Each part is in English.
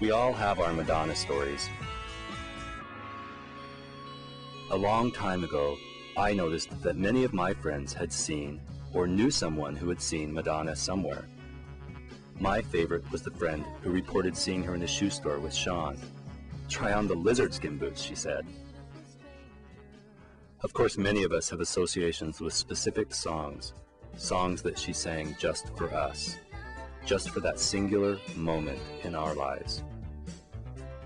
We all have our Madonna stories. A long time ago, I noticed that many of my friends had seen or knew someone who had seen Madonna somewhere. My favorite was the friend who reported seeing her in a shoe store with Sean. "Try on the lizard skin boots," she said. Of course, many of us have associations with specific songs that she sang just for us, just for that singular moment in our lives.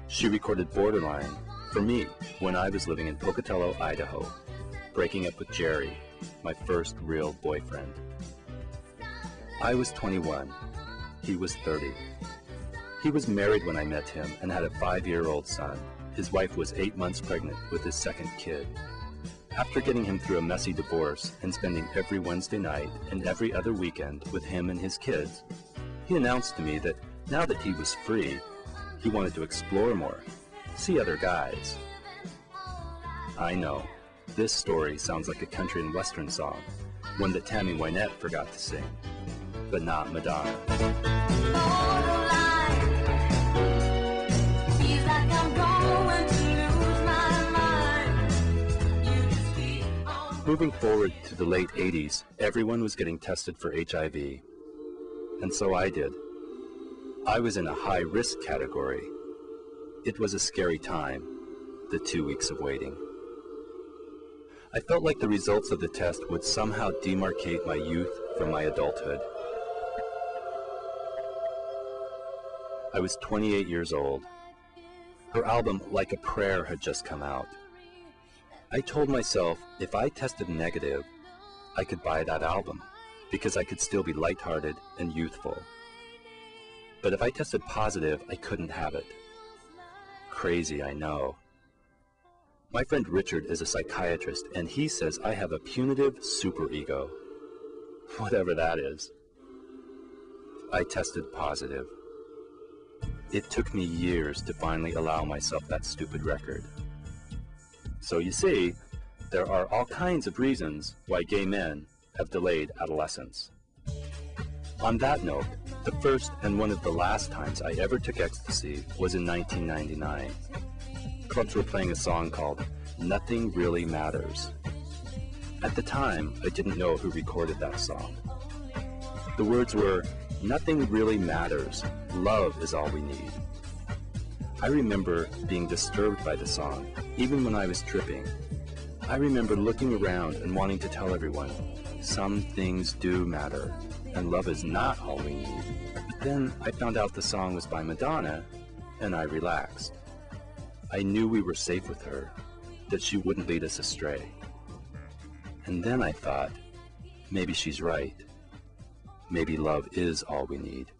She recorded Borderline for me when I was living in Pocatello, Idaho, breaking up with Jerry, my first real boyfriend. I was 21. He was 30. He was married when I met him and had a 5-year-old son. His wife was 8 months pregnant with his second kid. After getting him through a messy divorce and spending every Wednesday night and every other weekend with him and his kids, he announced to me that now that he was free, he wanted to explore more, see other guys. I know, this story sounds like a country and western song, one that Tammy Wynette forgot to sing, but not Madonna. Moving forward to the late 80s, everyone was getting tested for HIV. And so I did. I was in a high-risk category. It was a scary time, the 2 weeks of waiting. I felt like the results of the test would somehow demarcate my youth from my adulthood. I was 28 years old. Her album, Like a Prayer, had just come out. I told myself if I tested negative, I could buy that album because I could still be lighthearted and youthful. But if I tested positive, I couldn't have it. Crazy, I know. My friend Richard is a psychiatrist, and he says I have a punitive superego. Whatever that is. I tested positive. It took me years to finally allow myself that stupid record. So you see, there are all kinds of reasons why gay men have delayed adolescence. On that note, the first and one of the last times I ever took ecstasy was in 1999. Clubs were playing a song called Nothing Really Matters. At the time, I didn't know who recorded that song. The words were, "Nothing really matters, love is all we need." I remember being disturbed by the song, even when I was tripping. I remember looking around and wanting to tell everyone, some things do matter, and love is not all we need. But then I found out the song was by Madonna, and I relaxed. I knew we were safe with her, that she wouldn't lead us astray. And then I thought, maybe she's right. Maybe love is all we need.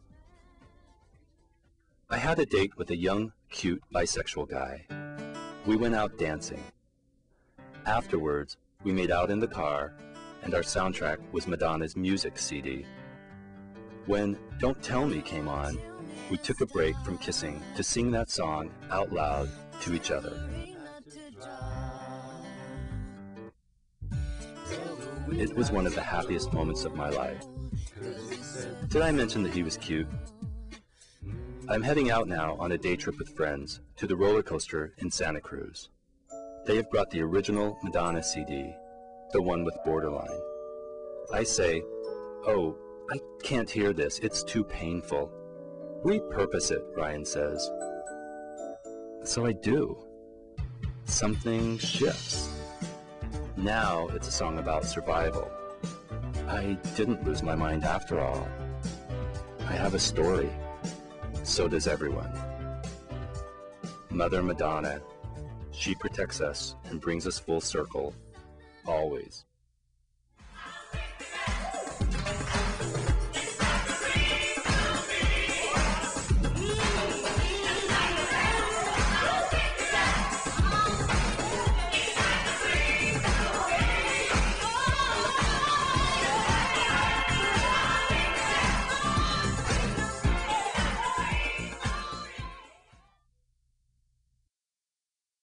I had a date with a young, cute, bisexual guy. We went out dancing. Afterwards, we made out in the car, and our soundtrack was Madonna's music CD. When Don't Tell Me came on, we took a break from kissing to sing that song out loud to each other. It was one of the happiest moments of my life. Did I mention that he was cute? I'm heading out now on a day trip with friends to the roller coaster in Santa Cruz. They have brought the original Madonna CD, the one with Borderline. I say, "Oh, I can't hear this, it's too painful." "Repurpose it," Ryan says. So I do. Something shifts. Now it's a song about survival. I didn't lose my mind after all. I have a story. So does everyone. Mother Madonna, she protects us and brings us full circle, always.